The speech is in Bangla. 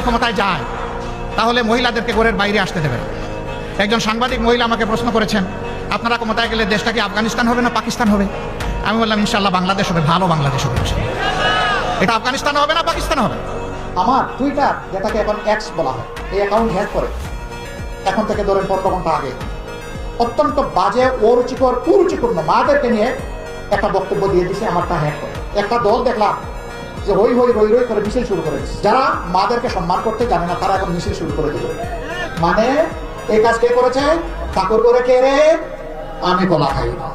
ক্ষমতায় যায় তাহলে মহিলাদেরকে ঘরের বাইরে আসতে দেবে না। একজন সাংবাদিক মহিলা আমাকে প্রশ্ন করেছেন, আপনারা ক্ষমতায় গেলে দেশটা কি আফগানিস্তান হবে না পাকিস্তান হবে? আমি বললাম ইনশাল্লাহ বাংলাদেশ হবে, ভালো বাংলাদেশ হবে। এটা আফগানিস্তান হবে না পাকিস্তান হবে। আমার টুইটার, যেটাকে এখন এক্স বলা হয়, এই অ্যাকাউন্ট হ্যাক করে এখন থেকে ধরেন 15 ঘন্টা আগে অত্যন্ত বাজে অরুচিকর কুরুচিপূর্ণ মাদেরকে নিয়ে একটা বক্তব্য দিয়ে দিছে, আমারটা হ্যাক করে। একটা দল দেখলাম যে হই হই রই রই করে মিছিল শুরু করে দিচ্ছে। যারা মাদেরকে সম্মান করতে জানে না তারা এখন মিছিল শুরু করে দিল। মানে এই কাজ কে করেছে? ঠাকুর করে কে রে? আমি বলা খাই না।